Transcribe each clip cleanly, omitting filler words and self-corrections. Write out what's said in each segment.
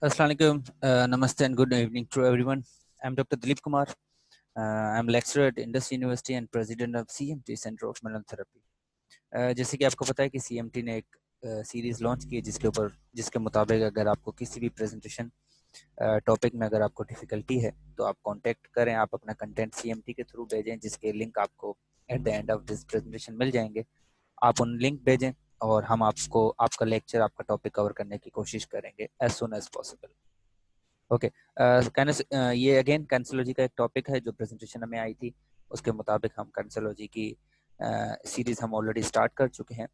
Assalamualaikum, namaste and good evening to everyone. I'm Dr. Dilip Kumar. I'm lecturer at Indus University and president of CMT Center of Melon Therapy. जैसे कि आपको पता है कि CMT ने एक series launch की है जिसके मुताबिक अगर आपको किसी भी प्रेजेंटेशन टॉपिक में अगर आपको डिफिकल्टी है तो आप कांटेक्ट करें, आप अपना कंटेंट CMT के थ्रू भेजें, जिसके लिंक आपको at the end of this presentation मिल जाएंगे। आप उन लिंक भेजें और हम आपको आपका लेक्चर, आपका टॉपिक कवर करने की कोशिश करेंगे as soon as possible. Okay, ये अगेन कैंसरोलॉजी का एक टॉपिक है जो प्रेजेंटेशन में आई थी। उसके मुताबिक हम कैंसरोलॉजी की सीरीज हम ऑलरेडी स्टार्ट कर चुके हैं।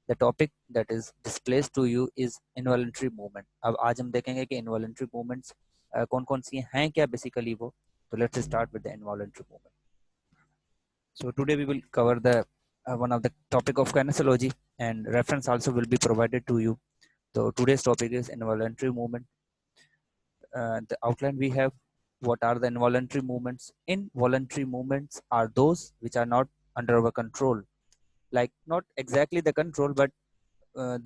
The topic that is displace to you is involuntary movement. अब आज हम देखेंगे कि इनवॉलंटरी मूवमेंट्स कौन कौन सी हैं क्या बेसिकली वो। तो let's start with the involuntary movement. So today we will cover the one of the topic of kinesiology, and reference also will be provided to you. So today's topic is involuntary movement. The outline we have: what are the involuntary movements? Involuntary movements are those which are not under our control, like not exactly the control, but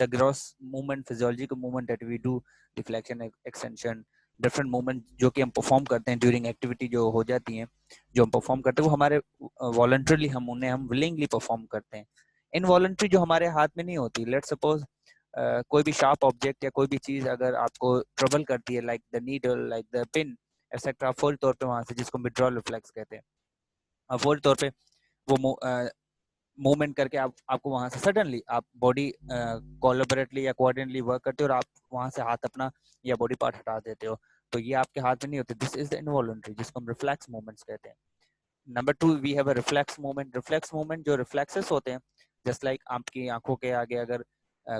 the gross movement, physiological movement that we do, deflection, extension, different movement जो कि हम perform करते हैं during activity जो हो जाती हैं, जो हम परफॉर्म करते हैं वो हमारे वॉलंटरली हम विलिंगली परफॉर्म करते हैं। इनवॉलंटरी जो हमारे हाथ में नहीं होती। लेट्स सपोज कोई भी शार्प ऑब्जेक्ट या कोई भी चीज अगर आपको ट्रबल करती है, like the needle, like the pin etcetera, फौरी तौर पे वहां से, जिसको विड्रॉल रिफ्लेक्स कहते हैं, फौरी तौर पे वो मूवमेंट करके आपको वहां से सडनली आप बॉडी कोलैबोरेटली या कोऑर्डिनेटली वर्क करते हो और आप वहां से हाथ अपना या बॉडी पार्ट हटा देते हो। तो ये आपके हाथ में नहीं होते। दिस इज द इनवॉलंटरी, जिसको हम रिफ्लेक्स मूवमेंट्स कहते हैं। Number 2 we have a reflex movement. Reflex movement जो रिफ्लेक्सेस होते हैं, जस्ट लाइक आपकी आंखों के आगे अगर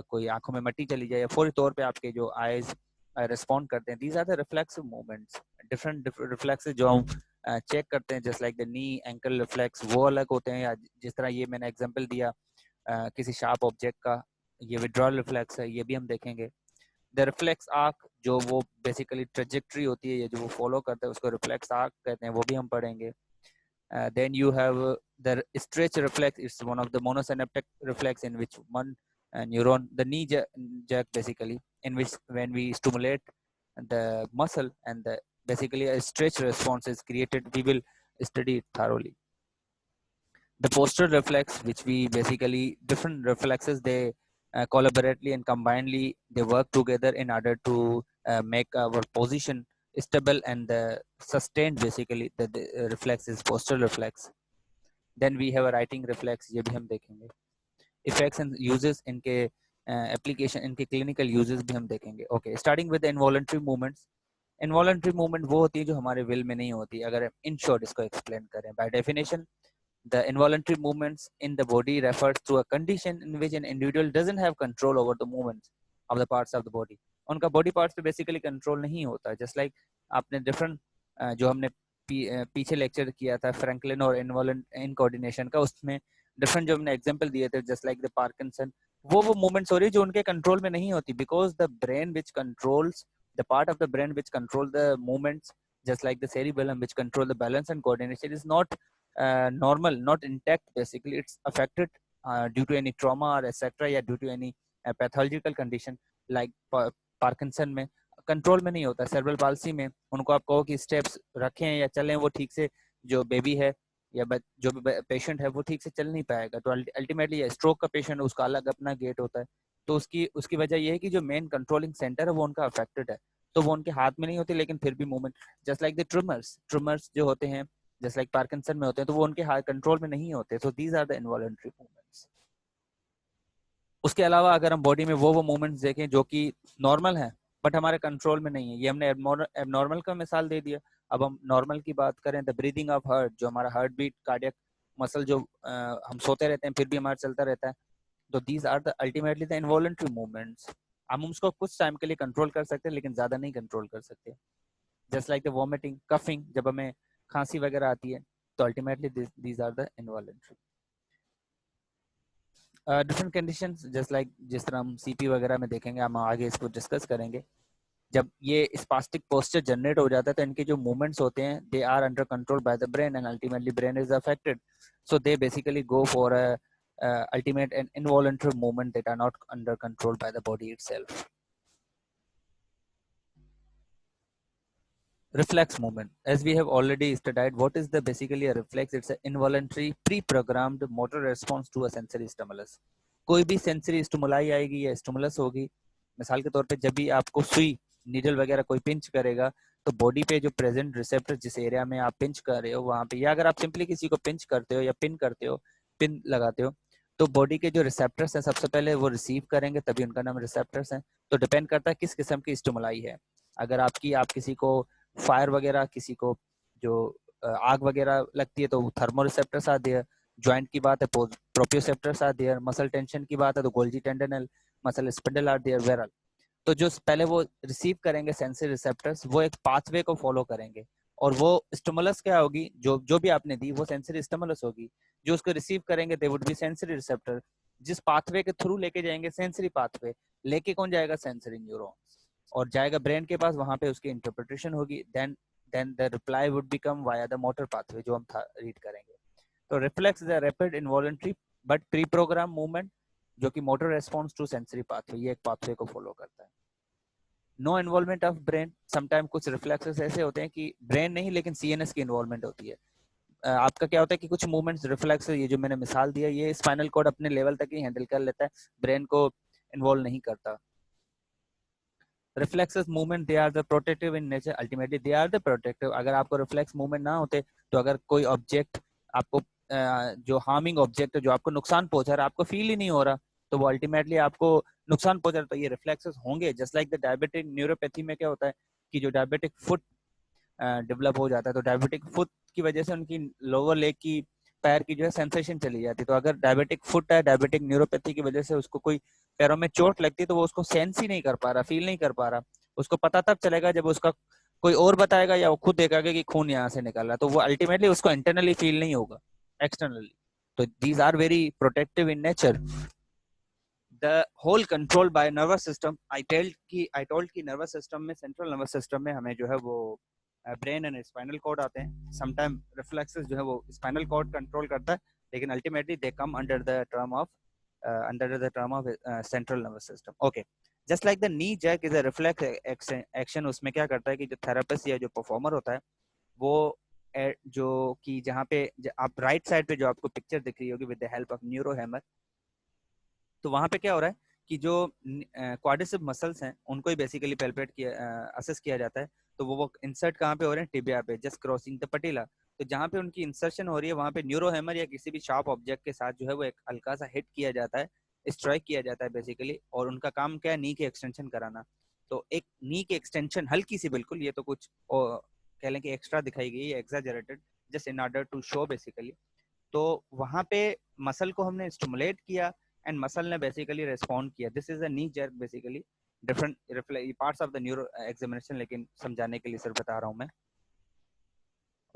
कोई आंखों में मट्टी चली जाए, फौरी तौर पे आपके जो आईज रिस्पॉन्ड करते हैं। These are the reflexive movements. Different reflexes जो हम चेक करते हैं, just like the knee ankle reflex, वो अलग होते हैं। या जिस तरह ये मैंने एग्जांपल दिया किसी शार्प ऑब्जेक्ट का, ये विड्रॉल रिफ्लेक्स है, ये भी हम देखेंगे। द रिफ्लेक्स आर्क जो वो बेसिकली ट्रेजेक्ट्री होती है, ये जो वो फॉलो करता है, उसको रिफ्लेक्स आर्क कहते हैं, वो भी हम पढ़ेंगे। Then you have the stretch reflex. It's one of the monosynaptic reflex in which one neuron, the knee jerk basically, in which when we stimulate the muscle and the basically a stretch response is created. We will study it thoroughly. The postural reflex, which we basically different reflexes, they collaboratively and combinedly they work together in order to make our position stable and sustained. Basically the reflex is postural reflex. Then we have a writing reflex, ये भी हम देखेंगे। Effects and uses, इनके application, इनके clinical uses भी हम देखेंगे। Okay, starting with the involuntary movements. Involuntary movement वो होती है जो हमारे will में नहीं होती। अगर in short इसको explain करें, by definition, the involuntary movements in the body refers to a condition in which an individual doesn't have control over the movements of the parts of the body. उनका body parts पे basically control नहीं होता। Just like आपने different जो हमने पीछे lecture किया था फ्रैंकलिन और इनकोऑर्डिनेशन का, उसमें डिफरेंट जो हमने एग्जांपल दिए थे, जस्ट लाइक द पार्किंसन, वो मूवमेंट्स हो रही जो उनके कंट्रोल में नहीं होती, because the brain which controls the part of the brain which control the movements, just like the cerebellum which control the balance and coordination, is not normal, not intact. Basically it's affected due to any trauma or etc, या due to any pathological condition like Parkinson में control में नहीं होता। Cerebral palsy में उनको आप कहो कि स्टेप्स रखें या चलें, वो ठीक से, जो बेबी है या जो पेशेंट है वो ठीक से चल नहीं पाएगा। तो अल्टीमेटली स्ट्रोक का पेशेंट, उसका अलग अपना गेट होता है। तो उसकी वजह यह है कि जो मेन कंट्रोलिंग सेंटर है वो उनका अफेक्टेड है, तो वो उनके हाथ में नहीं होती, लेकिन फिर भी movement, just like the trimmers जो होते हैं, जस्ट लाइक पार्किंसन में होते हैं, तो वो उनके हाथ कंट्रोल में नहीं होते। So these are the involuntary movements. उसके अलावा अगर हम बॉडी में वो मूवमेंट्स देखें जो कि नॉर्मल हैं बट हमारे कंट्रोल में नहीं है, ये हमने एबनॉर्मल का मिसाल दे दिया। अब हम नॉर्मल की बात करें, द ब्रीदिंग ऑफ हार्ट, जो हमारा हार्ट बीट, कार्डियक मसल, जो हम सोते रहते हैं फिर भी हमारा चलता रहता है, तो these are the ultimately the involuntary movements. हम उसको कुछ टाइम के लिए कंट्रोल कर सकते हैं लेकिन ज्यादा नहीं कंट्रोल कर सकते। Just like the vomiting, coughing, जब हमें खांसी वगैरह आती है, तो ultimately these are the involuntary. Different conditions, just like जिस तरह हम सीपी वगैरह में देखेंगे, हम आगे इसको डिस्कस करेंगे। जब ये स्पास्टिक पोस्चर जनरेट हो जाता है तो इनके जो मूवमेंट्स होते हैं, they are under control by the brain and ultimately brain is affected, so they basically go for ultimate and involuntary movement that are not under control by the body itself. Reflex movement, as we have already studied, what is the basically a reflex? It's an involuntary pre-programmed motor response to a sensory stimulus. कोई भी sensory stimuli आएगी या stimulus होगी, मिसाल के तौर पे जब भी आपको सुई नीडल वगैरह कोई पिंच करेगा तो बॉडी पे जो प्रेजेंट रिसेप्टर जिस एरिया में आप पिंच कर रहे हो वहां पे, या अगर आप सिंपली किसी को पिंच करते हो या पिन करते हो, पिन लगाते हो, तो बॉडी के जो रिसेप्टर्स हैं सबसे पहले वो रिसीव करेंगे, तभी उनका नाम रिसेप्टर्स है। तो डिपेंड करता है किस किस्म की स्टिमुलाई है। अगर आप किसी को फायर वगैरह, किसी को जो आग वगैरह लगती है तो thermo receptors are there. Joint की बात है proprioceptors are there. Muscle tension की बात है तो Golgi tendinal, muscle spindle are there, वेरल। तो जो पहले वो रिसीव करेंगे सेंसरी रिसेप्टर्स, वो एक पाथवे को फॉलो करेंगे और वो स्टिमुलस क्या होगी, जो जो भी आपने दी वो सेंसरी स्टिमुलस होगी। जो उसको रिसीव करेंगे they would be sensory receptor. जिस पाथवे के थ्रू लेके जाएंगे सेंसरी पाथवे, लेके कौन जाएगा, सेंसरी न्यूरॉन्स, और जाएगा ब्रेन के पास, वहां पे उसकी इंटरप्रिटेशन होगी। Then the reply would become via the motor pathway, जो हम रीड करेंगे। तो reflex is a rapid involuntary but pre program movement जो कि motor response to sensory pathway, ये एक पाथवे को फॉलो करता है। No involvement of brain, sometime कुछ रिफ्लेक्सेस ऐसे होते हैं कि ब्रेन नहीं लेकिन सीएनएस की इन्वॉल्वमेंट होती है। आपका क्या होता है कि कुछ मूवमेंट्स रिफ्लेक्स, ये जो मैंने मिसाल दिया, ये स्पाइनल कॉर्ड अपने लेवल तक ही हैंडल कर लेता है, ब्रेन को इन्वॉल्व नहीं करता। Reflexes movement they are the protective in nature, ultimately they are the protective. अगर आपको रिफ्लेक्स मूवमेंट ना होते तो अगर कोई ऑब्जेक्ट आपको जो हार्मिंग ऑब्जेक्ट है, जो आपको नुकसान पहुंचा रहा है, आपको फील ही नहीं हो रहा, तो वो अल्टीमेटली आपको नुकसान पहुंचा रहा है, तो ये रिफ्लेक्सेस होंगे। Just like the diabetic neuropathy में क्या होता है कि जो डायबिटिक फुट डेवलप हो जाता है, तो डायबिटिक फुट की वजह से उनकी लोअर लेग की, पैर की जो है सेंसेशन चली जाती है। तो अगर डायबिटिक फुट है, डायबिटिक न्यूरोपैथी की वजह से उसको कोई पैरों में चोट लगती है तो वो उसको सेंस ही नहीं कर पा रहा, फील नहीं कर पा रहा। उसको पता तब चलेगा जब उसका कोई और बताएगा या वो खुद देखेगा कि खून यहाँ से निकल रहा है, तो वो अल्टीमेटली उसको इंटरनली फील नहीं होगा, एक्सटर्नली। तो these are very protective in nature. The whole control by nervous system. I told की नर्वस सिस्टम में, सेंट्रल नर्वस सिस्टम में हमें जो है वो ब्रेन एंड स्पाइनल कॉर्ड आते हैं। समटाइम रिफ्लेक्सेस जो है वो स्पाइनल कॉर्ड कंट्रोल करता है, लेकिन ultimately they come under the term of central nervous system. Okay, just like the knee jerk is a reflex action. उसमें क्या करता है कि जो थेरेपिस्ट या जो परफॉर्मर होता है वो जो कि जहाँ पे आप राइट साइड पे जो आपको पिक्चर दिख रही होगी with the help of neuro hammer, तो वहां पे क्या हो रहा है कि जो क्वाड्रिसेप मसल्स हैं उनको ही बेसिकली पैल्पेट किया, असेस किया जाता है। तो वो इंसर्ट कहाँ पे हो रहे हैं, टिबिया पे, जस्ट क्रॉसिंग द पटीला। तो जहाँ पे उनकी इंसर्शन हो रही है वहां पे न्यूरो हैमर या किसी भी शार्प ऑब्जेक्ट के साथ जो है वो एक हल्का सा हिट किया जाता है, स्ट्राइक किया जाता है बेसिकली। और उनका काम क्या है, नी की एक्सटेंशन कराना। तो एक नी की एक्सटेंशन हल्की सी, बिल्कुल ये तो कुछ कह लें कि एक्स्ट्रा दिखाई गई है, exaggerated, just in order to show basically. तो वहां पे मसल को हमने स्टिमुलेट किया एंड मसल ने बेसिकली रेस्पॉन्ड किया। This is a knee jerk basically, different parts of the neuro examination, लेकिन समझाने के लिए सिर्फ बता रहा हूं मैं।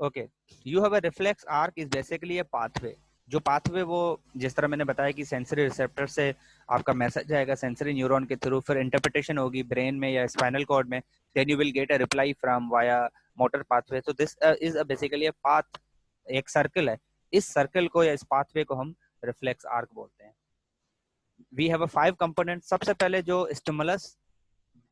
Okay, you have a reflex arc is basically a pathway. जो पाथवे वो जिस तरह मैंने बताया कि सेंसरी रिसेप्टर से आपका मैसेज आएगा सेंसरी न्यूरॉन के थ्रू, फिर इंटरप्रिटेशन होगी ब्रेन में या स्पाइनल कॉर्ड में, then you will get a reply from via motor pathway. So this is basically a path, एक सर्कल है। इस सर्कल को या इस पाथवे को हम रिफ्लेक्स आर्क बोलते हैं। We have a 5 component. सबसे पहले जो स्टिमुलस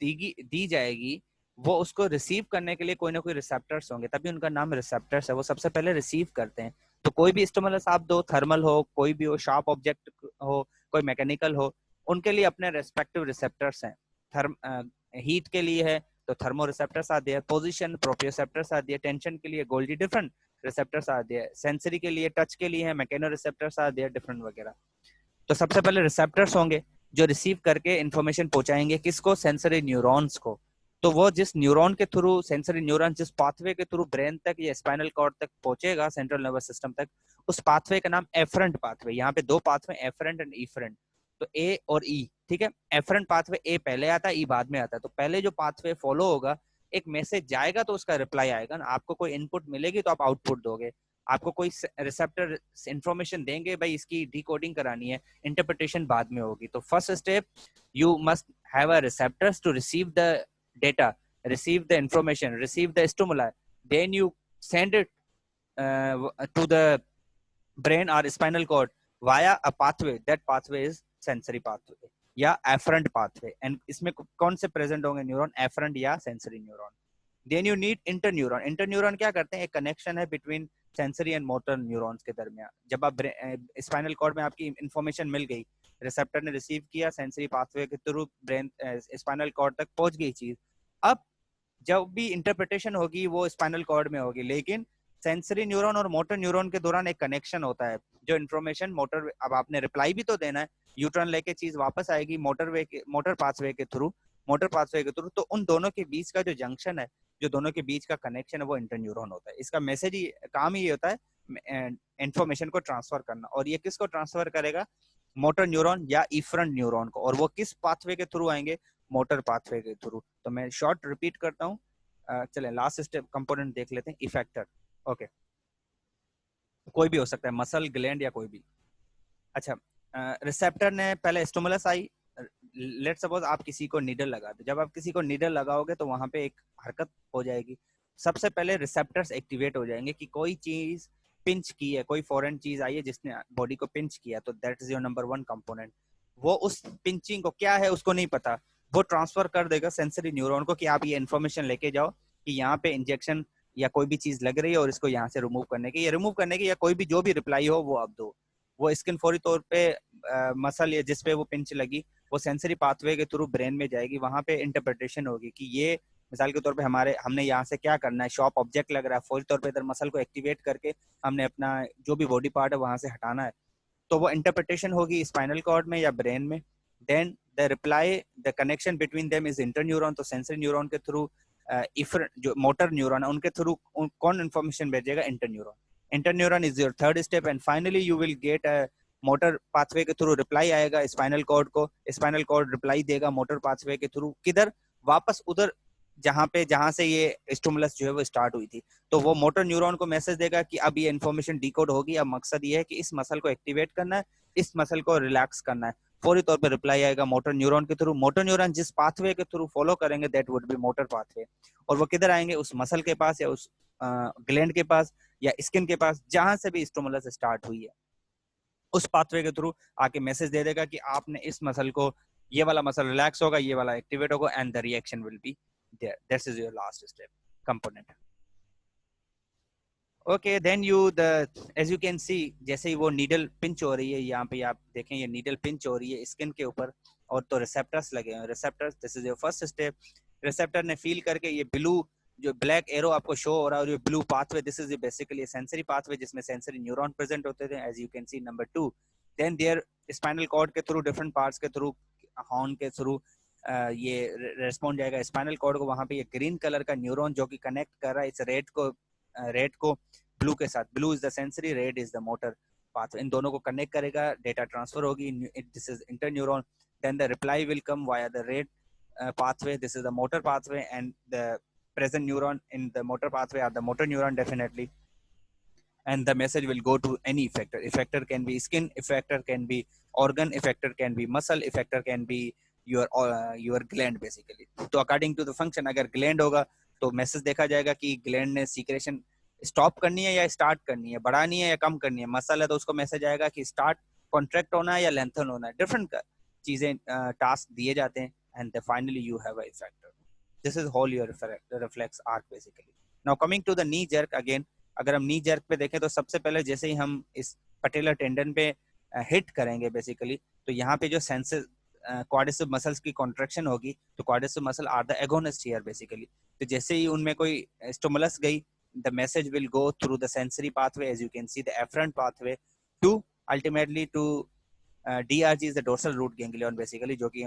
दी जाएगी वो उसको रिसीव करने के लिए कोई ना कोई रिसेप्टर्स होंगे, तभी उनका नाम रिसेप्टर्स है। वो सबसे पहले रिसीव करते हैं। तो कोई भी स्टिमुलस आप दो, थर्मल हो, कोई भी हो, शार्प ऑब्जेक्ट हो, कोई मैकेनिकल हो, उनके लिए अपने रेस्पेक्टिव रिसेप्टर्स हैं। हीट के लिए है तो थर्मो रिसेप्टर्स आते हैं, पोजिशन प्रोप्रियोसेप्टर्स आते हैं, टेंशन के लिए गोल्जी डिफरेंट रिसेप्टर्स आते हैं, सेंसरी के लिए टच के लिए है मैकेनो रिसेप्टर्स आते हैं डिफरेंट वगैरह। तो सबसे पहले रिसेप्टर्स होंगे जो रिसीव करके इंफॉर्मेशन पहुंचाएंगे किसको, सेंसरी न्यूरॉन्स को। तो वो जिस न्यूरॉन के थ्रू, सेंसरी न्यूरॉन जिस पाथवे के थ्रू ब्रेन तक या स्पाइनल कॉर्ड तक पहुंचेगा, सेंट्रल नर्वस सिस्टम तक, उस पाथवे का नाम एफरेंट पाथवे। यहाँ पे 2 पाथवे, एफरेंट एंड इफरेंट। तो ए और ई, ठीक है। एफरेंट पाथवे ए पहले आता है, ई बाद में आता है। तो पहले जो पाथवे फॉलो होगा, एक मैसेज जाएगा तो उसका रिप्लाई आएगा ना। आपको कोई इनपुट मिलेगी तो आप आउटपुट दोगे। आपको कोई रिसेप्टर इंफॉर्मेशन देंगे, भाई इसकी डिकोडिंग करानी है, इंटरप्रिटेशन बाद में होगी। तो first step, you must have a receptors to receive the data, receive the information, receive the stimuli, then you send it to the brain or spinal cord via a pathway. That pathway is sensory pathway या afferent pathway। and इसमें कौन से present होंगे neuron, afferent या sensory neuron. Then you need interneuron. Interneuron क्या करते हैं, एक कनेक्शन है between sensory and motor neurons के दरमियान। जब आप स्पाइनल कॉर्ड में आपकी इंफॉर्मेशन मिल गई, रिसेप्टर ने रिसीव किया, सेंसरी पाथवे के थ्रू ब्रेन स्पाइनल कॉर्ड तक पहुंच गई चीज, अब जब भी इंटरप्रिटेशन होगी वो स्पाइनल कॉर्ड में होगी, लेकिन सेंसरी न्यूरॉन और मोटर न्यूरॉन के दौरान एक कनेक्शन होता है, जो इन्फॉर्मेशन मोटर, अब आपने रिप्लाई भी तो देना है, यूटर्न लेके चीज वापस आएगी मोटर पाथवे के थ्रू, तो उन दोनों के बीच का जो जंक्शन है, जो दोनों के बीच का कनेक्शन है, वो इंटरन्यूरॉन होता है। इसका मैसेज ही, काम ही होता है इंफॉर्मेशन को ट्रांसफर करना। और ये किसको ट्रांसफर करेगा, मोटर न्यूरॉन या इफरंट न्यूरॉन को। और वो किस पाथवे के थ्रू आएंगे, मोटर पाथवे के थ्रू। तो मैं शॉर्ट रिपीट करता हूँ, चलें लास्ट स्टेप कंपोनेंट देख लेते हैं, इफेक्टर। ओके, कोई भी हो सकता है, मसल, ग्लैंड या कोई भी। अच्छा, रिसेप्टर ने पहले स्टिमुलस आई, लेट सपोज आप किसी को नीडल लगा दो। जब आप किसी को नीडल लगाओगे तो वहां पे एक हरकत हो जाएगी, सबसे पहले रिसेप्टर्स एक्टिवेट हो जाएंगे कि कोई चीज पिंच की है, कोई फॉरेन चीज आई है जिसने बॉडी को पिंच किया, तो that is your number 1 component. वो उस पिंचिंग को क्या है उसको नहीं पता, वो ट्रांसफर कर देगा सेंसरी न्यूरॉन को कि आप ये इन्फॉर्मेशन लेके जाओ कि यहाँ पे इंजेक्शन या कोई भी चीज लग रही है और इसको यहाँ से रिमूव करने की, या कोई भी जो भी रिप्लाई हो वो आप दो। वो स्किन फौरी तौर पे मसल या जिसपे वो पिंच लगी, वो सेंसरी पाथवे के थ्रू ब्रेन में जाएगी, वहां पे इंटरप्रिटेशन होगी कि ये मिसाल के तौर पे हमने यहाँ से क्या करना है, शॉप ऑब्जेक्ट लग रहा है, फौरी तौर पे इधर मसल को एक्टिवेट करके हमने अपना जो भी बॉडी पार्ट है वहां से हटाना है। तो वो इंटरप्रिटेशन होगी स्पाइनल कॉर्ड में या ब्रेन में। Then the reply, the connection between them is interneuron. तो सेंसरी न्यूरॉन के थ्रू जो मोटर न्यूरॉन है उनके थ्रू कौन इन्फॉर्मेशन भेजेगा, interneuron. Interneuron is your third step and finally you will get motor pathway के थ्रू रिप्लाई आएगा spinal cord को, स्पाइनल कॉर्ड रिप्लाई देगा मोटर पाथवे के थ्रू, किधर, वापस उधर जहां से ये स्टिमुलस जो है वो स्टार्ट हुई थी। तो वो मोटर न्यूरॉन को मैसेज देगा कि अब ये इन्फॉर्मेशन डिकोड होगी, अब मकसद ये है कि इस मसल को एक्टिवेट करना है, इस मसल को रिलैक्स करना है। फौरी तौर पर रिप्लाई आएगा मोटर न्यूरॉन के थ्रू। मोटर न्यूरॉन जिस पाथवे के थ्रू फॉलो करेंगे that would B motor pathway, और वो किधर आएंगे, उस मसल के पास या उस ग्लैंड के पास या स्किन के पास, जहां से भी स्टिमुलस स्टार्ट हुई है, उस पाथवे के थ्रू आके मैसेज दे देगा कि आपने इस मसल को, ये वाला मसल रिलैक्स होगा, ये वाला एक्टिवेट होगा, and the reaction will be there. That's is your last step component. Okay, then as you can see, जैसे ही वो नीडल पिंच हो रही है, यहाँ पे आप देखें ये नीडल पिंच हो रही है स्किन के ऊपर, और तो रिसेप्टर्स लगे हैं, receptors, this is your first step. Receptor ने फील करके ये ब्लू जो ब्लैक एरो आपको शो हो रहा है और ये blue pathway, this is basically sensory pathway जिसमें सेंसरी न्यूरॉन प्रेजेंट होते थे, as you can see number 2। Then there spinal cord के थ्रू, डिफरेंट पार्ट्स के थ्रू, हॉर्न के थ्रू ये रेस्पॉन्ड जाएगा स्पाइनल कॉर्ड को, वहां पे ये ग्रीन कलर का न्यूरॉन जो कि कनेक्ट कर रहा है इस रेड को ब्लू के साथ। Blue is the sensory, red is the motor pathway, इन दोनों को कनेक्ट करेगा, डेटा ट्रांसफर होगी, this is interneuron. Then the reply will come via the red pathway, this is the motor pathway, and the present neuron in the motor pathway are the motor neuron definitely, and the message will go to any effector can be skin, effector can be organ, effector can be muscle, effector can be your gland basically. तो according to the function, अगर gland होगा तो message देखा जाएगा कि gland ने secretion stop करनी है या स्टार्ट करनी है, बढ़ानी है या कम करनी है। मसल है तो उसको मैसेज आएगा कि स्टार्ट कॉन्ट्रैक्ट होना है या लेंथन होना है, डिफरेंट चीजें टास्क दिए जाते हैं, and then finally you have a effector. This is whole your reflex arc basically. Now coming to the knee jerk again, अगर हम नी जर्क पे देखें तो सबसे पहले जैसे ही हम इस पटेलर टेंडन पे हिट करेंगे बेसिकली, तो यहाँ पे जो सेंसेस क्वाड्रिसेप मसल्स की कॉन्ट्रैक्शन होगी, तो quadricep muscle are the agonist here basically. तो जैसे ही उनमें कोई स्टिमुलस गई, the message will go through the sensory pathway, as you can see the afferent pathway, to ultimately to DRG is the dorsal root ganglion basically, जो कि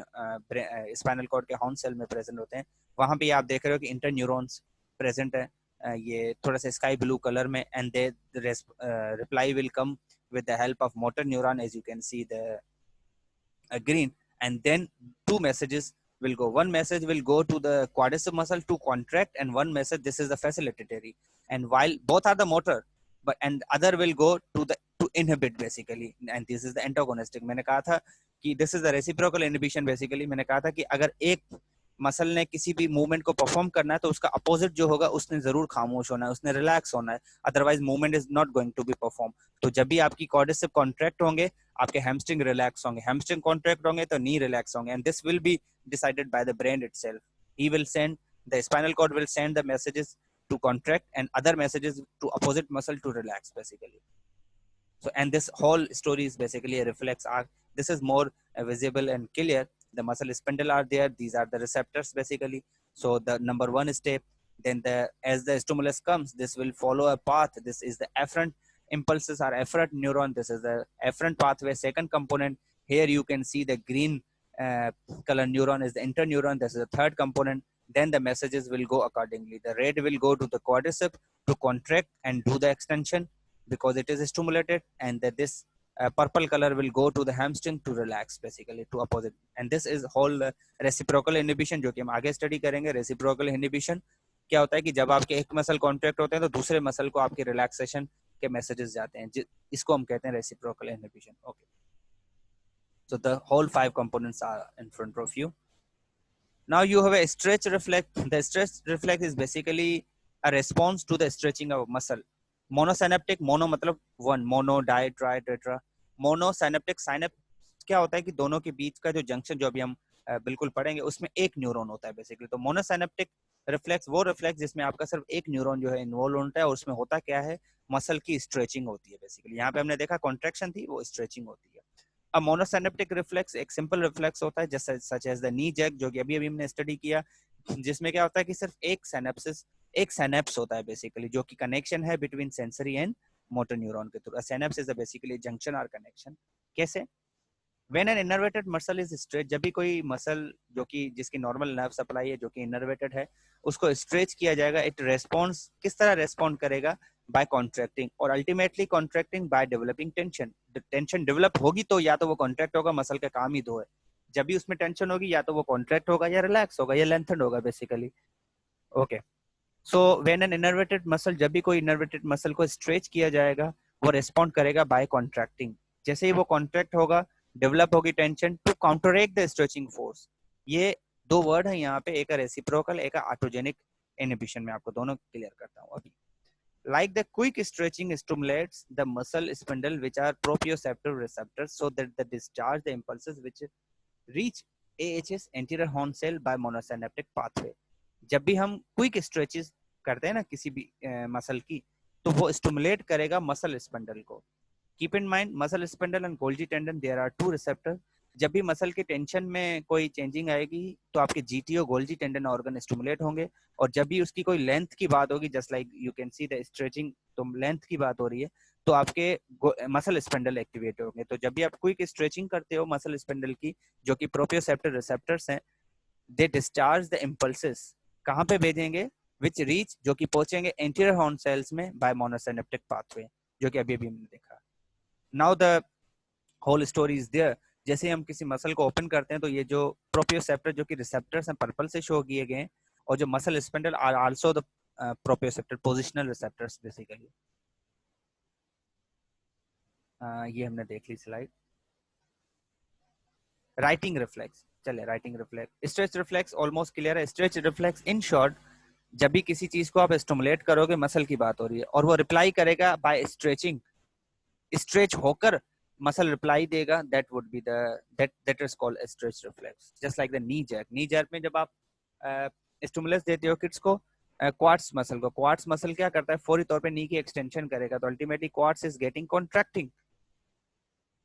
spinal cord के horn cell में present होते हैं। वहां पे आप देख रहे हो कि इंटरन्यूरॉन्स प्रेजेंट है, ये थोड़ा सा स्काई ब्लू कलर में, and they reply will come with the help of motor neuron, as you can see the green, and then two messages will go. One message will go to the quadriceps muscle to contract, and one message, this is the facilitatory, and while both are the motor, but and other will go to the to inhibit basically, and this is the antagonistic. मैंने कहा था कि this is the reciprocal inhibition basically. मैंने कहा था कि अगर एक मसल ने किसी भी मूवमेंट को परफॉर्म करना है तो उसका अपोजिट जो होगा उसने जरूर खामोश होना है, उसने रिलैक्स होना है, otherwise movement is not going to be perform. तो जब भी आपकी क्वाड्रिसेप कॉन्ट्रैक्ट होंगे, आपके हैमस्ट्रिंग रिलैक्स होंगे, हैमस्ट्रिंग कॉन्ट्रैक्ट होंगे तो नी रिलैक्स होंगे, and this will be decided by the brain itself. He will send the spinal cord will send the messages to contract and other messages to opposite muscle to relax basically. So, and this whole story is basically a reflex arc. This is more visible and clear. The muscle spindle are there. These are the receptors basically. So the number one step, then as the stimulus comes, this will follow a path. This is the afferent impulses are afferent neuron. This is the afferent pathway, second component. Here you can see the green color neuron is the interneuron. This is the third component. Then the messages will go accordingly. The red will go to the quadricep to contract and do the extension because it is stimulated, and that this purple color will go to the hamstring to relax basically, to opposite. And this is whole reciprocal inhibition जो कि हम आगे study करेंगे. Reciprocal inhibition क्या होता है कि जब आपके एक मसल कॉन्ट्रैक्ट होते हैं तो दूसरे मसल को आपके रिलैक्सेशन के मैसेजेस जाते हैं, इसको हम कहते हैं reciprocal inhibition. Okay, so the whole 5 components are in front of you. Now you have a stretch reflex. The stretch reflex is basically a response to the stretching of muscle. Monosynaptic, mono मतलब one, mono, di, tri, tetra. Monosynaptic, synapse क्या होता है कि दोनों के बीच का जो junction जो अभी हम बिल्कुल पढ़ेंगे उसमें एक न्यूरॉन होता है बेसिकली. तो मोनोसाइनेप्टिक रिफ्लेक्स वो रिफ्लेक्स जिसमें आपका सिर्फ एक न्यूरॉन जो है इन्वॉल्व होता है और उसमें होता क्या है, मसल की स्ट्रेचिंग होती है बेसिकली. यहाँ पे हमने देखा कॉन्ट्रैक्शन थी, वो स्ट्रेचिंग होती है. अब मोनोसाइनेप्टिक रिफ्लेक्स एक सिंपल रिफ्लेक्स होता है जैसे such as the knee jerk जो कि अभी हमने स्टडी किया, जिसमें क्या होता है कि सिर्फ एक सिनेप्स होता है बेसिकली, जो कि कनेक्शन है between sensory and motor neuron के through. Synapse is basically junction और कनेक्शन. कैसे? When an innervated muscle is stretch, जब भी कोई मसल जो कि जिसकी नॉर्मल नर्व सप्लाई है जो कि इनर्वेटेड है उसको स्ट्रेच किया जाएगा. इट रेस्पॉन्स किस तरह रेस्पॉन्ड करेगा? बाय कॉन्ट्रैक्टिंग और ultimately contracting by developing tension. Tension develop होगी तो या तो वो कॉन्ट्रैक्ट होगा, मसल का काम ही दो है. जब भी उसमें टेंशन होगी या तो वो कॉन्ट्रैक्ट होगा या रिलैक्स होगा या लेंथन होगा basically. Okay, so when an innervated muscle, जब भी कोई इनर्वेटेड मसल को स्ट्रेच किया जाएगा वो रेस्पॉन्ड करेगा बाय कॉन्ट्रैक्टिंग. जैसे ही वो कॉन्ट्रैक्ट होगा, डेवलप होगी tension to counteract the stretching force. ये दो वर्ड है यहाँ पे, एक रेसिप्रोकल, एक ऑटोजेनिक इनहिबिशन. में आपको दोनों क्लियर करता हूँ अभी. Like the quick stretching stimulates the muscle spindle, which are proprioceptive receptors, so that they discharge the impulses which reach AHS anterior horn cell by monosynaptic pathway. जब भी हम क्विक स्ट्रेचेस करते हैं ना किसी भी मसल की, तो वो स्टिमुलेट करेगा मसल स्पिंडल को. Keep in mind muscle spindle and Golgi tendon, there are 2 receptor. जब भी मसल के टेंशन में कोई चेंजिंग आएगी तो आपके GTO Golgi tendon organ stimulate होंगे. और जब भी उसकी कोई लेंथ की बात होगी, just like you can see the stretching, तो लेंथ की बात हो रही है तो आपके मसल स्पिंडल एक्टिवेट होंगे. तो जब भी आप क्विक स्ट्रेचिंग करते हो मसल स्पिंडल की, जो कि प्रोप्रियोसेप्टर रिसेप्टर्स हैं, दे डिस्चार्ज द इंपल्सेस. कहाँ पे भेजेंगे? विच रीच, जो कि पहुंचेंगे एंटीरियर हॉर्न सेल्स में बाय मोनोसाइनेप्टिक पाथवे, जो कि अभी हमने देखा. Now the whole story is there. जैसे हम किसी मसल को ओपन करते हैं तो ये जो प्रोप्रियोसेप्टर जो कि रिसेप्टर्स हैं पर्पल से शो किए गए हैं, और जो muscle spindle are also the proprioceptor positional receptors basically. ये हमने देख ली स्लाइड. राइटिंग रिफ्लेक्स, चले righting reflex. Stretch reflex almost clear है. स्ट्रेच रिफ्लेक्स इन शॉर्ट, जब भी किसी चीज को आप स्टिमुलेट करोगे, मसल की बात हो रही है, और वो रिप्लाई करेगा बाय स्ट्रेचिंग, स्ट्रेच होकर मसल रिप्लाई देगा, that would be that is called stretch reflex. Just like the knee jerk. Knee jerk में जब आप स्टिमुलस देते हो किड्स को, क्वाड्स मसल को, क्वाड्स मसल क्या करता है, फौरी तौर पे नी की एक्सटेंशन करेगा, तो ultimately quads is getting contracting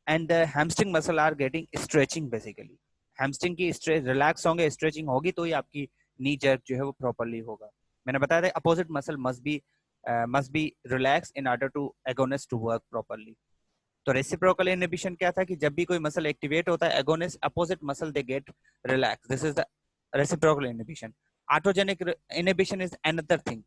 and the hamstring muscle are getting stretching basically. Hamstring की स्ट्रेच रिलैक्स होंगे, स्ट्रेचिंग होगी तो ही आपकी नी जैक जो है वो प्रॉपर्ली होगा. मैंने बताया था opposite muscle must be relax in order to agonist to work properly. तो रेसिप्रोकल इनहिबिशन क्या था कि जब भी कोई मसल एक्टिवेट होता है, agonist opposite muscle they get relax. This is the reciprocal inhibition. Autogenic inhibition is another thing.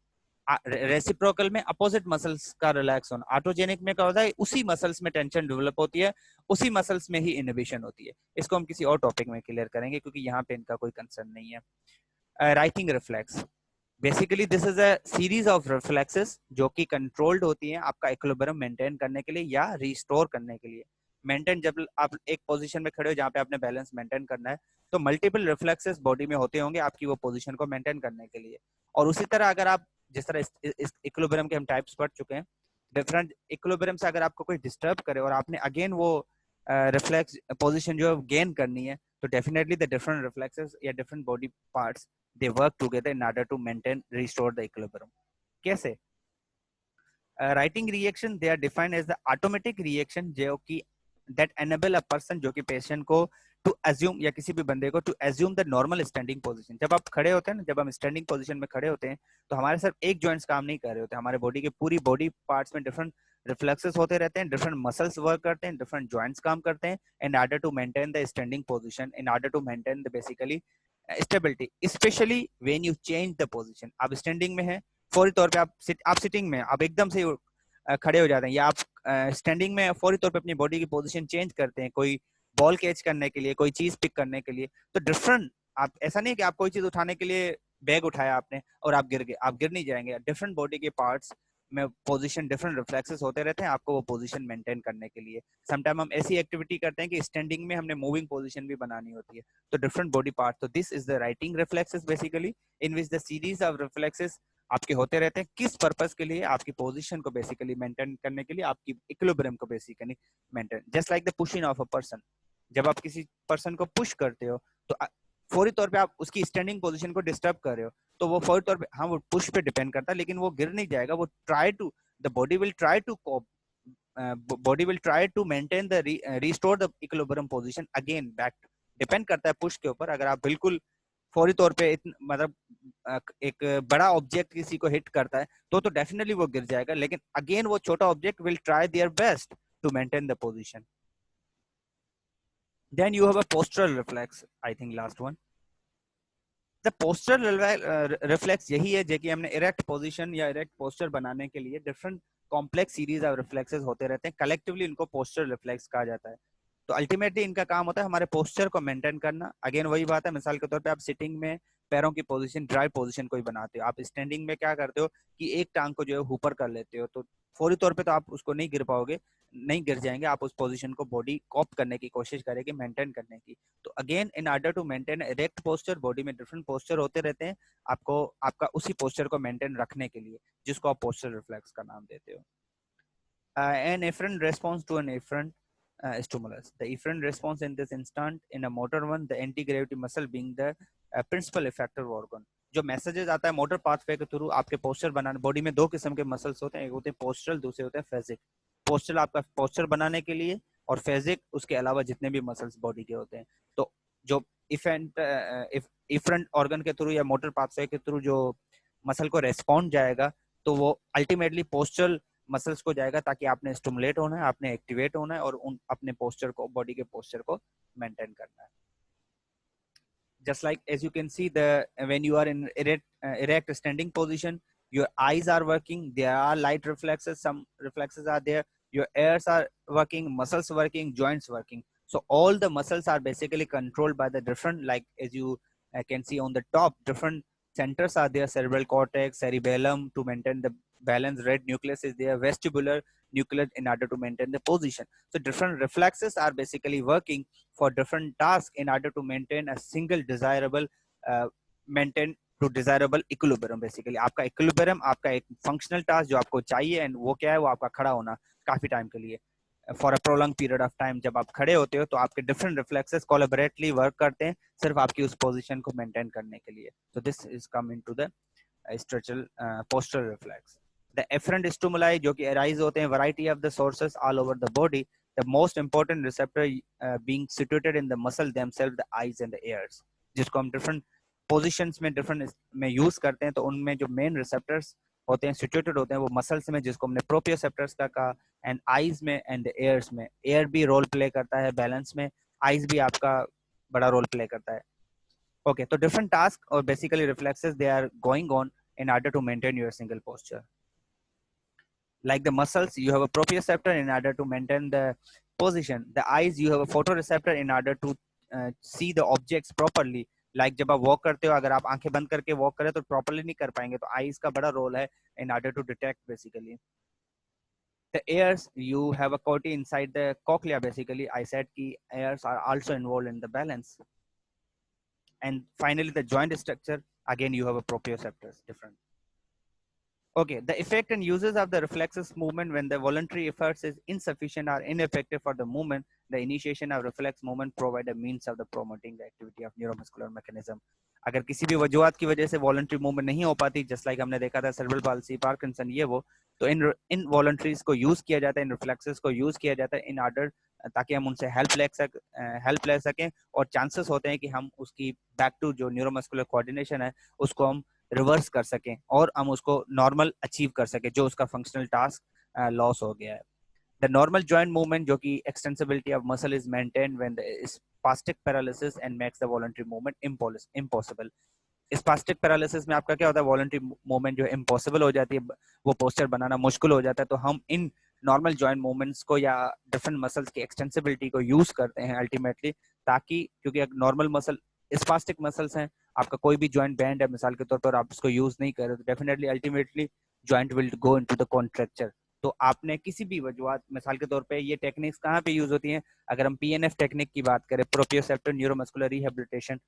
Reciprocal में अपोजिट मसल्स का रिलैक्स होना. ऑटोजेनिक में क्या होता है, उसी मसल्स में टेंशन डेवलप होती है, उसी मसल्स में ही इनहिबिशन होती है. इसको हम किसी और टॉपिक में क्लियर करेंगे क्योंकि यहाँ पे इनका कोई कंसर्न नहीं है. Writing reflex, basically this is a series of reflexes जो कि कंट्रोल्ड होती हैं आपका इक्विलिब्रियम मेंटेन करने के लिए या रिस्टोर करने के लिए. मेंटेन, जब आप एक पोजीशन में खड़े हो जहाँ पे आपने बैलेंस मेंटेन करना है, तो मल्टीपल रिफ्लेक्सेस बॉडी में होते होंगे आपकी वो पोजीशन को मेंटेन करने के लिए. और उसी तरह अगर आप जिस तरह इस इक्विलिब्रियम के हम टाइप्स पढ़ चुके हैं, डिफरेंट इक्विलिब्रियम से अगर आपको कोई डिस्टर्ब करे और आपने अगेन वो रिफ्लेक्स पोजीशन जो है गेन करनी है, तो डेफिनेटली द डिफरेंट रिफ्लेक्सेस या different body parts they work together in order to maintain restore the equilibrium. कैसे? Writing reaction, they are defined as the automatic reaction जो कि that enable a person, जो कि patient को to assume, या किसी भी बंदे को to assume the normal standing position. जब आप खड़े होते हैं ना, जब हम standing position में खड़े होते हैं तो हमारे सिर्फ एक joints काम नहीं कर रहे होते, हमारे body के पूरी body parts में different reflexes होते रहते हैं, different muscles work करते हैं, different joints काम करते हैं in order to maintain the standing position, in order to maintain the basically stability, especially when you change the position. आप standing में हैं, फौरी तौर पे आप सिटिंग में, आप एकदम से खड़े हो जाते हैं, या आप स्टैंडिंग में फौरी तौर पे अपनी बॉडी की पोजीशन चेंज करते हैं, कोई बॉल कैच करने के लिए, कोई चीज पिक करने के लिए, तो डिफरेंट, आप ऐसा नहीं कि आप कोई चीज उठाने के लिए बैग उठाया आपने और आप गिर गए, आप गिर नहीं जाएंगे। डिफरेंट बॉडी के पार्ट्स में पोजीशन, डिफरेंट रिफ्लेक्सेस होते रहते हैं आपको वो पोजीशन मेंटेन करने के लिए। समटाइम हम ऐसी एक्टिविटी करते हैं कि स्टैंडिंग में हमने मूविंग पोजीशन भी बनानी होती है, तो डिफरेंट बॉडी पार्ट। तो this is the writing reflexes basically, in which the series of reflexes आपके होते रहते हैं। किस पर्पस के लिए? आपकी पोजीशन को बेसिकली मेंटेन करने के लिए, आपकी इक्विलिब्रियम को basically maintain. Just like the pushing of a person, जब आप किसी पर्सन को पुश करते हो तो फौरी तौर पे आप उसकी स्टैंडिंग पोजीशन को डिस्टर्ब कर रहे हो, तो वो फौरी तौर पे, हाँ वो पुश पे डिपेंड करता है, लेकिन वो गिर नहीं जाएगा, वो try to, the body will try to cope, body will try to maintain the restore the equilibrium position again back. Depend करता है पुश के ऊपर। अगर आप बिल्कुल फौरी तौर पे मतलब एक बड़ा ऑब्जेक्ट किसी को हिट करता है तो डेफिनेटली वो गिर जाएगा, लेकिन अगेन वो छोटा object will try their best to maintain the position. Then you have a postural reflex, I think last one. The postural reflex यही है जो कि हमने erect position या erect posture बनाने के लिए different complex series of reflexes होते रहते हैं, collectively इनको postural reflex कहा जाता है। तो अल्टीमेटली इनका काम होता है हमारे पोस्चर को मेंटेन करना। अगेन वही बात है, मिसाल के तौर पे आप सिटिंग में पैरों की पोजीशन, ड्राई पोजीशन कोई बनाते हो, आप स्टैंडिंग में क्या करते हो कि एक टांग को जो है ऊपर कर लेते हो, तो फौरी तौर पे तो आप उसको नहीं गिर पाओगे, नहीं गिर जाएंगे, आप उस पोजीशन को बॉडी कॉप करने की कोशिश करेगी, मेंटेन करने की। तो again in order to maintain erect posture, body में डिफरेंट पोस्चर होते रहते हैं, आपको आपका उसी पोस्चर को मेंटेन रखने के लिए, जिसको आप पोस्चर रिफ्लेक्स का नाम देते हो। An efferent response to an efferent stimulus. The efferent response in this instant, in a motor one, the anti-gravity muscle being the principal effector organ. जो मैसेजेस आता है मोटर पाथवे के थ्रू आपके posture बनाने, बॉडी में दो किस्म के मसल्स होते हैं, एक होते हैं पोस्चरल, दूसरे होते हैं फेजिक। पोस्चरल आपका पोस्चर बनाने के लिए, और फेजिक उसके अलावा जितने भी मसल्स बॉडी के होते हैं। तो जो इफरेंट ऑर्गन के थ्रू या मोटर पाथवे के थ्रू जो मसल को रेस्पॉन्ड जाएगा, तो वो अल्टीमेटली पोस्चरल मसल्स को जाएगा, ताकि आपने स्टिमुलेट होना है, आपने एक्टिवेट होना है और उन अपने पोस्चर को, बॉडी के पोस्चर को मेंटेन करना है। Just like as you can see, when you are in erect standing position, your eyes are working, there are light reflexes, some reflexes are there, your ears are working, muscles working, joints working. So all the muscles are basically controlled by the different, like as you can see on the top, different centers are there: cerebral cortex, cerebellum to maintain the balance, red nucleus is there, vestibular nucleus in order to maintain the position. So different reflexes are basically working for different tasks in order to maintain a single desirable maintain to desirable equilibrium. Basically आपका equilibrium, आपका एक functional task जो आपको चाहिए, and वो क्या है, वो आपका खड़ा होना काफी टाइम के लिए, for a prolonged period of time। जब आप खड़े होते हो तो आपके different reflexes collaboratively work करते हैं सिर्फ आपकी उस position को maintain करने के लिए। So this is come into the structural postural reflex. The efferent stimuli जो कि arise होते हैं variety of the sources all over the body, the most important receptor being situated in the muscle themselves, the eyes and the ears, जिसको हम different positions में different में use करते हैं। तो उनमें जो main receptors होते हैं, situated होते हैं वो muscles में, जिसको हमने proprioceptors का कहा, and eyes में and the ears में। ear भी role play करता है balance में, eyes भी आपका बड़ा role play करता है। Okay, so different tasks or basically reflexes, they are going on in order to maintain your single posture. Like the muscles, you have a proprioceptor in order to maintain the position. The eyes, you have a photoreceptor in order to see the objects properly. Like जब आप walk करते हो, अगर आप आंखें बंद करके walk करें तो properly नहीं कर पाएंगे, तो eyes का बड़ा role है in order to detect basically. The ears, you have a cavity inside the cochlea basically. I said कि ears are also involved in the balance. And finally the joint structure, again you have a proprioceptors, different. Okay, the effect and uses of the reflexes movement when the voluntary efforts is insufficient or ineffective for the movement, the initiation of reflex movement provide a means of the promoting the activity of neuromuscular mechanism. अगर किसी भी वजूहत की वजह से voluntary movement नहीं हो पाती, जस्ट लाइक हमने देखा था सेरेब्रल पाल्सी, पार्किंसन, ये वो, तो इन वॉलंटरीज को यूज किया जाता है, इन रिफ्लेक्सेस को यूज किया जाता है इन ऑर्डर, ताकि हम उनसे हेल्प ले सकें, और चांसेस होते हैं कि हम उसकी बैक टू जो न्यूरोमस्कुलर कोऑर्डिनेशन है उसको हम रिवर्स कर सकें और हम उसको नॉर्मल अचीव कर सकें, जो उसका फंक्शनल टास्क लॉस हो गया है। The normal joint movement, जो कि extensibility of muscle is maintained when there is spastic paralysis and makes the voluntary movement impossible. Spastic paralysis में आपका क्या होता है, वॉलंटरी मूवमेंट जो है इम्पॉसिबल हो जाती है, वो पोस्चर बनाना मुश्किल हो जाता है। तो हम इन नॉर्मल जॉइंट मूवमेंट्स को या डिफरेंट मसल्स की एक्सटेंसिबिलिटी को यूज करते हैं अल्टीमेटली, ताकि क्योंकि नॉर्मल मसल स्पास्टिक मसल्स हैं, आपका कोई भी जॉइंट बैंड है मिसाल के तौर पर, आप इसको यूज नहीं कर रहे तो definitely ultimately joint will go into the contracture. तो आपने किसी भी वजूहत, मिसाल के तौर पे ये टेक्निक्स कहाँ पे यूज होती हैं, अगर हम पीएनएफ टेक्निक की बात करें, प्रोप्रियोसेप्टिव न्यूरोमस्कुलर रिहेबिलिटेशन,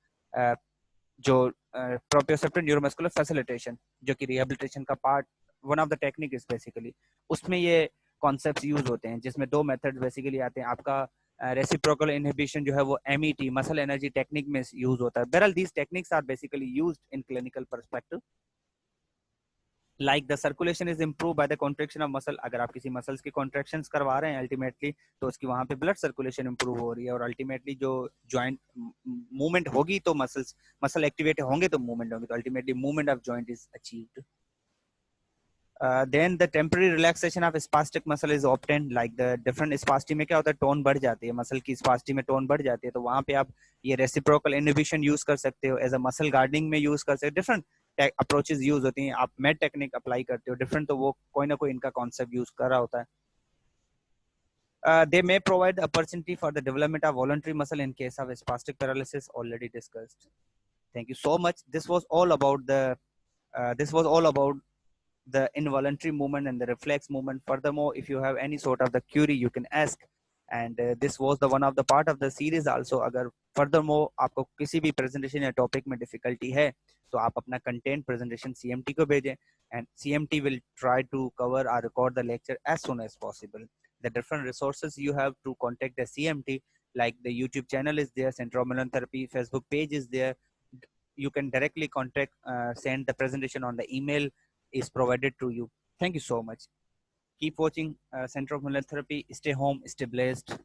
जो प्रोप्रियोसेप्टिव न्यूरोमस्कुलर फैसिलिटेशन, जो कि रिहेबिलिटेशन का part, one of the technique is basically, उसमें ये कॉन्सेप्ट्स यूज होते हैं, जिसमें दो मेथड्स बेसिकली आते हैं। आपका रेसिप्रोकल इनहिबिशन जो है वो एमईटी, मसल एनर्जी टेक्निक में यूज होता है। बहरहाल these techniques are basically used in clinical perspective, like the circulation is improve by the contraction of muscle. अगर आप किसी मसल्स की कॉन्ट्रेक्शंस करवा रहे हैं अल्टीमेटली, तो उसकी वहां पे ब्लड सर्कुलेशन इंप्रूव हो रही है, और अल्टीमेटली जो जॉइंट मूवमेंट होगी तो मसल एक्टिवेट होंगे तो मूवमेंट होंगे, तो ultimately movement of joint is achieved. Then the temporary relaxation of spastic muscle is obtained, like the different spasticity में क्या होता है, टोन बढ़ जाती है, मसल की स्पास्टी में टोन बढ़ जाती है, तो वहां पे आप ये रेसिप्रोकल इनहिबिशन यूज कर सकते हो, एज अ मसल गार्डनिंग में यूज कर सकते हो। डिफरेंट अप्रोचेस यूज होती हैं, आप मेड टेक्निक अप्लाई करते हो डिफरेंट, तो वो कोई ना कोई इनका कॉन्सेप्ट यूज कर रहा होता है। They may provide opportunity for the development of voluntary muscle in case of spastic paralysis, already discussed. Thank you so much. This was all about the involuntary movement and the reflex movement. Furthermore, if you have any sort of the query, you can ask. And this was the one of the part of the series also. अगर furthermore आपको किसी भी presentation या topic में difficulty है, तो आप अपना content presentation CMT को भेजें, and CMT will try to cover or record the lecture as soon as possible. The different resources you have to contact the CMT, like the YouTube channel is there, Center of Malon Therapy, Facebook page is there. You can directly contact, send the presentation on the email is provided to you. Thank you so much. Keep watching Center of Malon Therapy. Stay home, stay blessed.